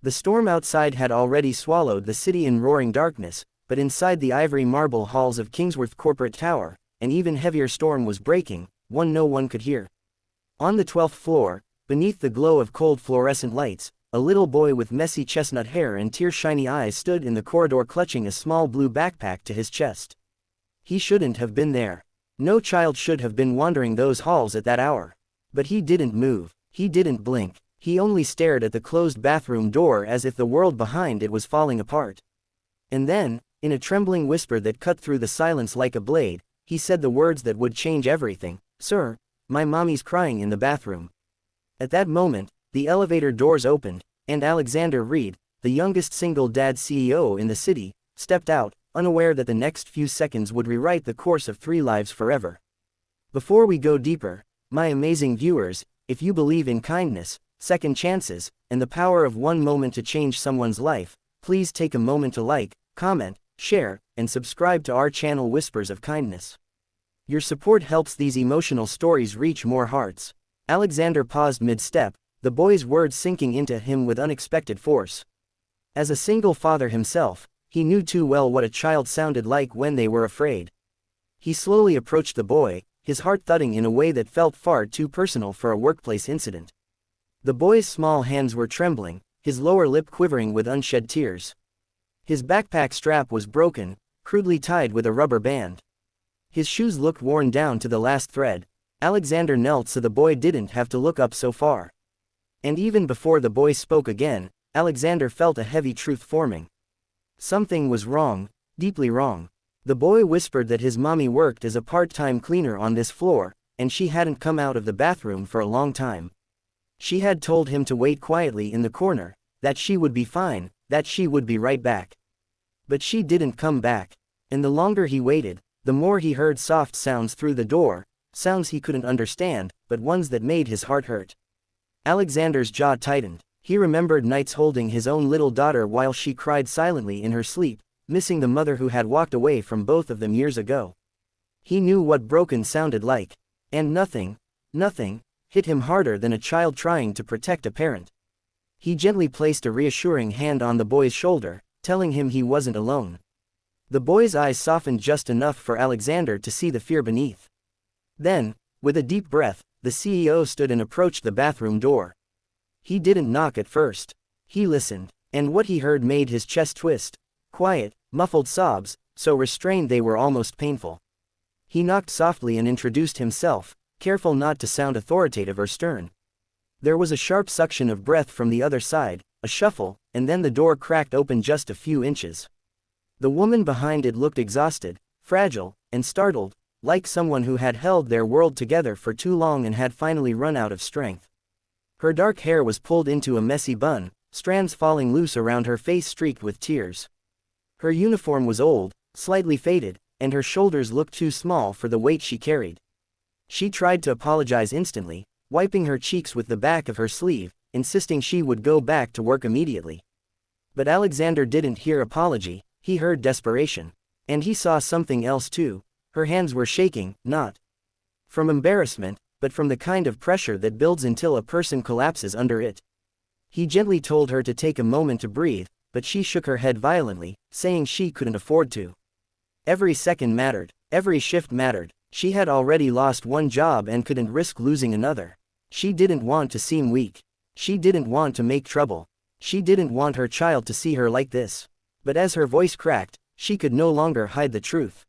The storm outside had already swallowed the city in roaring darkness, but inside the ivory marble halls of Kingsworth Corporate Tower, an even heavier storm was breaking, one no one could hear. On the 12th floor, beneath the glow of cold fluorescent lights, a little boy with messy chestnut hair and tear-shiny eyes stood in the corridor clutching a small blue backpack to his chest. He shouldn't have been there. No child should have been wandering those halls at that hour. But he didn't move, he didn't blink, he only stared at the closed bathroom door as if the world behind it was falling apart. And then, in a trembling whisper that cut through the silence like a blade, he said the words that would change everything. "Sir, my mommy's crying in the bathroom." At that moment, the elevator doors opened, and Alexander Reed, the youngest single-dad CEO in the city, stepped out, unaware that the next few seconds would rewrite the course of 3 lives forever. Before we go deeper, my amazing viewers, if you believe in kindness, second chances, and the power of one moment to change someone's life, please take a moment to like, comment, share, and subscribe to our channel Whispers of Kindness. Your support helps these emotional stories reach more hearts. Alexander paused mid-step, the boy's words sinking into him with unexpected force. As a single father himself, he knew too well what a child sounded like when they were afraid. He slowly approached the boy, his heart thudding in a way that felt far too personal for a workplace incident. The boy's small hands were trembling, his lower lip quivering with unshed tears. His backpack strap was broken, crudely tied with a rubber band. His shoes looked worn down to the last thread. Alexander knelt so the boy didn't have to look up so far. And even before the boy spoke again, Alexander felt a heavy truth forming. Something was wrong, deeply wrong. The boy whispered that his mommy worked as a part-time cleaner on this floor, and she hadn't come out of the bathroom for a long time. She had told him to wait quietly in the corner, that she would be fine, that she would be right back. But she didn't come back. And the longer he waited, the more he heard soft sounds through the door, sounds he couldn't understand, but ones that made his heart hurt. Alexander's jaw tightened. He remembered nights holding his own little daughter while she cried silently in her sleep, missing the mother who had walked away from both of them years ago. He knew what broken sounded like. And nothing, hit him harder than a child trying to protect a parent. He gently placed a reassuring hand on the boy's shoulder, telling him he wasn't alone. The boy's eyes softened just enough for Alexander to see the fear beneath. Then, with a deep breath, the CEO stood and approached the bathroom door. He didn't knock at first. He listened, and what he heard made his chest twist. Quiet, muffled sobs, so restrained they were almost painful. He knocked softly and introduced himself, careful not to sound authoritative or stern. There was a sharp suction of breath from the other side, a shuffle, and then the door cracked open just a few inches. The woman behind it looked exhausted, fragile, and startled, like someone who had held their world together for too long and had finally run out of strength. Her dark hair was pulled into a messy bun, strands falling loose around her face streaked with tears. Her uniform was old, slightly faded, and her shoulders looked too small for the weight she carried. She tried to apologize instantly, wiping her cheeks with the back of her sleeve, insisting she would go back to work immediately. But Alexander didn't hear apology, he heard desperation. And he saw something else too. Her hands were shaking, not from embarrassment, but from the kind of pressure that builds until a person collapses under it. He gently told her to take a moment to breathe, but she shook her head violently, saying she couldn't afford to. Every second mattered, every shift mattered. She had already lost one job and couldn't risk losing another. She didn't want to seem weak. She didn't want to make trouble. She didn't want her child to see her like this. But as her voice cracked, she could no longer hide the truth.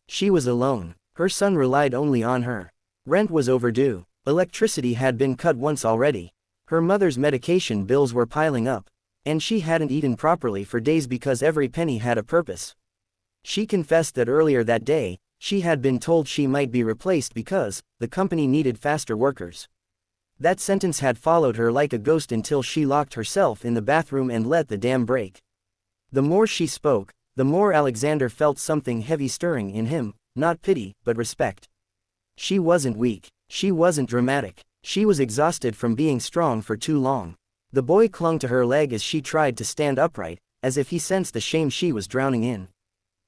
She was alone. Her son relied only on her. Rent was overdue. Electricity had been cut once already. Her mother's medication bills were piling up. And she hadn't eaten properly for days because every penny had a purpose. She confessed that earlier that day, she had been told she might be replaced because the company needed faster workers. That sentence had followed her like a ghost until she locked herself in the bathroom and let the dam break. The more she spoke, the more Alexander felt something heavy stirring in him, not pity, but respect. She wasn't weak. She wasn't dramatic. She was exhausted from being strong for too long. The boy clung to her leg as she tried to stand upright, as if he sensed the shame she was drowning in.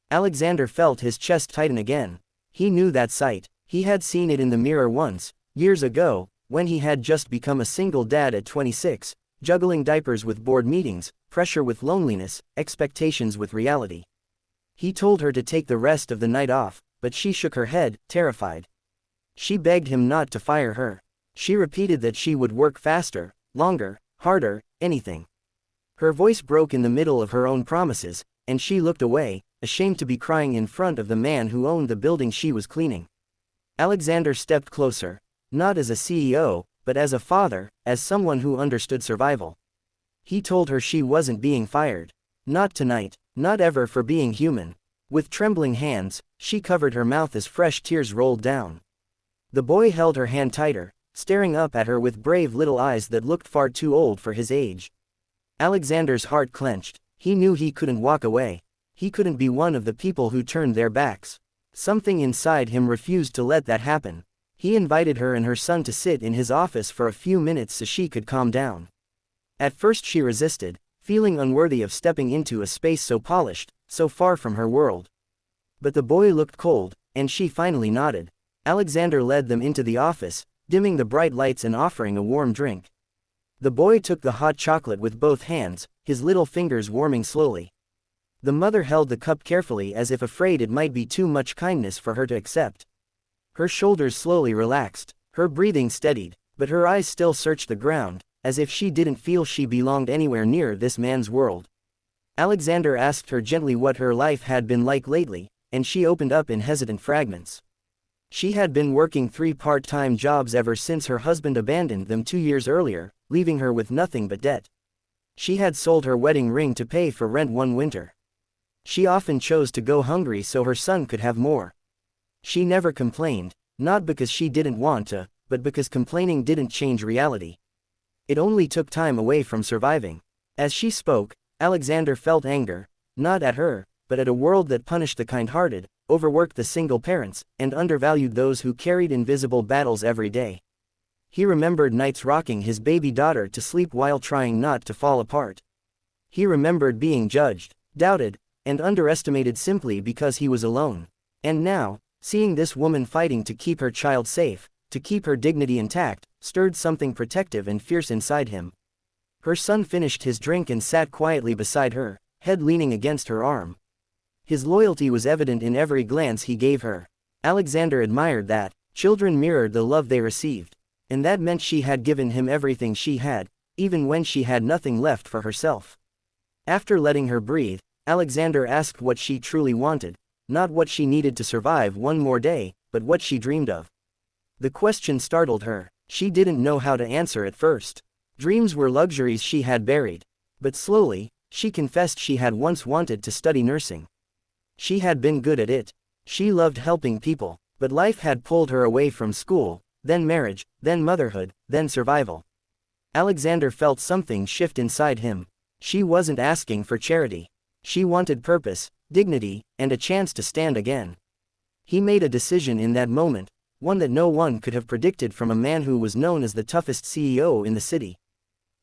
Alexander felt his chest tighten again. He knew that sight. He had seen it in the mirror once, years ago, when he had just become a single dad at 26, juggling diapers with board meetings, pressure with loneliness, expectations with reality. He told her to take the rest of the night off, but she shook her head, terrified. She begged him not to fire her. She repeated that she would work faster, longer, harder, anything. Her voice broke in the middle of her own promises, and she looked away, ashamed to be crying in front of the man who owned the building she was cleaning. Alexander stepped closer, not as a CEO, but as a father, as someone who understood survival. He told her she wasn't being fired. Not tonight, not ever, for being human. With trembling hands, she covered her mouth as fresh tears rolled down. The boy held her hand tighter, staring up at her with brave little eyes that looked far too old for his age. Alexander's heart clenched. He knew he couldn't walk away. He couldn't be one of the people who turned their backs. Something inside him refused to let that happen. He invited her and her son to sit in his office for a few minutes so she could calm down. At first she resisted, feeling unworthy of stepping into a space so polished, so far from her world. But the boy looked cold, and she finally nodded. Alexander led them into the office, dimming the bright lights and offering a warm drink. The boy took the hot chocolate with both hands, his little fingers warming slowly. The mother held the cup carefully as if afraid it might be too much kindness for her to accept. Her shoulders slowly relaxed, her breathing steadied, but her eyes still searched the ground, as if she didn't feel she belonged anywhere near this man's world. Alexander asked her gently what her life had been like lately, and she opened up in hesitant fragments. She had been working 3 part-time jobs ever since her husband abandoned them 2 years earlier, leaving her with nothing but debt. She had sold her wedding ring to pay for rent one winter. She often chose to go hungry so her son could have more. She never complained, not because she didn't want to, but because complaining didn't change reality. It only took time away from surviving. As she spoke, Alexander felt anger, not at her, but at a world that punished the kind-hearted, overworked the single parents, and undervalued those who carried invisible battles every day. He remembered nights rocking his baby daughter to sleep while trying not to fall apart. He remembered being judged, doubted, and underestimated simply because he was alone. And now, seeing this woman fighting to keep her child safe, to keep her dignity intact, stirred something protective and fierce inside him. Her son finished his drink and sat quietly beside her, head leaning against her arm. His loyalty was evident in every glance he gave her. Alexander admired that. Children mirrored the love they received. And that meant she had given him everything she had, even when she had nothing left for herself. After letting her breathe, Alexander asked what she truly wanted, not what she needed to survive one more day, but what she dreamed of. The question startled her. She didn't know how to answer at first. Dreams were luxuries she had buried. But slowly, she confessed she had once wanted to study nursing. She had been good at it. She loved helping people, but life had pulled her away from school, then marriage, then motherhood, then survival. Alexander felt something shift inside him. She wasn't asking for charity. She wanted purpose, dignity, and a chance to stand again. He made a decision in that moment, one that no one could have predicted from a man who was known as the toughest CEO in the city.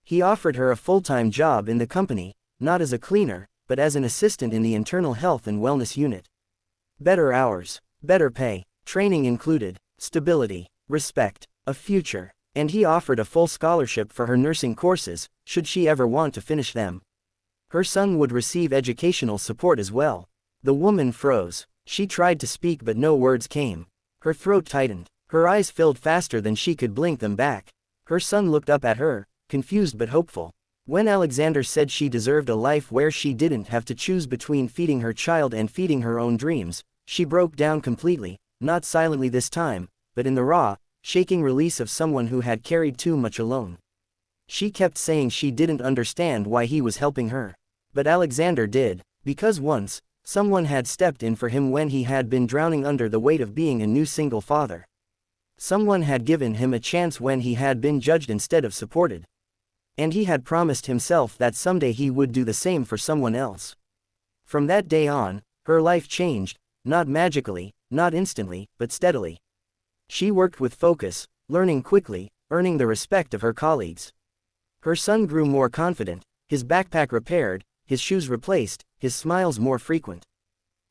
He offered her a full-time job in the company, not as a cleaner, but as an assistant in the internal health and wellness unit. Better hours, better pay, training included, stability, respect, a future, and he offered a full scholarship for her nursing courses, should she ever want to finish them. Her son would receive educational support as well. The woman froze. She tried to speak but no words came. Her throat tightened. Her eyes filled faster than she could blink them back. Her son looked up at her, confused but hopeful. When Alexander said she deserved a life where she didn't have to choose between feeding her child and feeding her own dreams, she broke down completely, not silently this time, but in the raw, shaking release of someone who had carried too much alone. She kept saying she didn't understand why he was helping her. But Alexander did, because once, someone had stepped in for him when he had been drowning under the weight of being a new single father. Someone had given him a chance when he had been judged instead of supported. And he had promised himself that someday he would do the same for someone else. From that day on, her life changed, not magically, not instantly, but steadily. She worked with focus, learning quickly, earning the respect of her colleagues. Her son grew more confident, his backpack repaired, his shoes replaced, his smiles more frequent.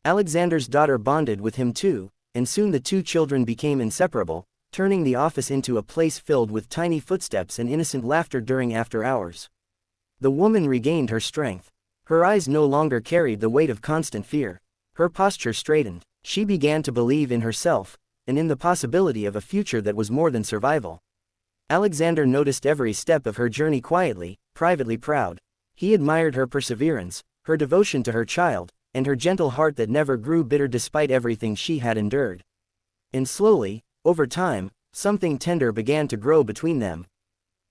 Alexander's daughter bonded with him too, and soon the two children became inseparable, turning the office into a place filled with tiny footsteps and innocent laughter during after hours. The woman regained her strength. Her eyes no longer carried the weight of constant fear. Her posture straightened. She began to believe in herself, and in the possibility of a future that was more than survival. Alexander noticed every step of her journey quietly, privately proud. He admired her perseverance, her devotion to her child, and her gentle heart that never grew bitter despite everything she had endured. And slowly, over time, something tender began to grow between them.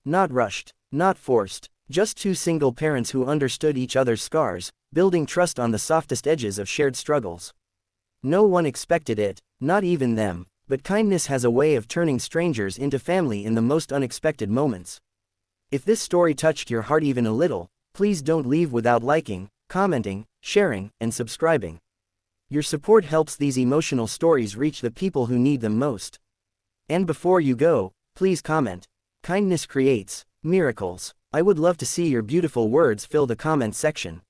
Not rushed, not forced, just two single parents who understood each other's scars, building trust on the softest edges of shared struggles. No one expected it, not even them, but kindness has a way of turning strangers into family in the most unexpected moments. If this story touched your heart even a little, please don't leave without liking, commenting, sharing, and subscribing. Your support helps these emotional stories reach the people who need them most. And before you go, please comment. Kindness creates miracles. I would love to see your beautiful words fill the comment section.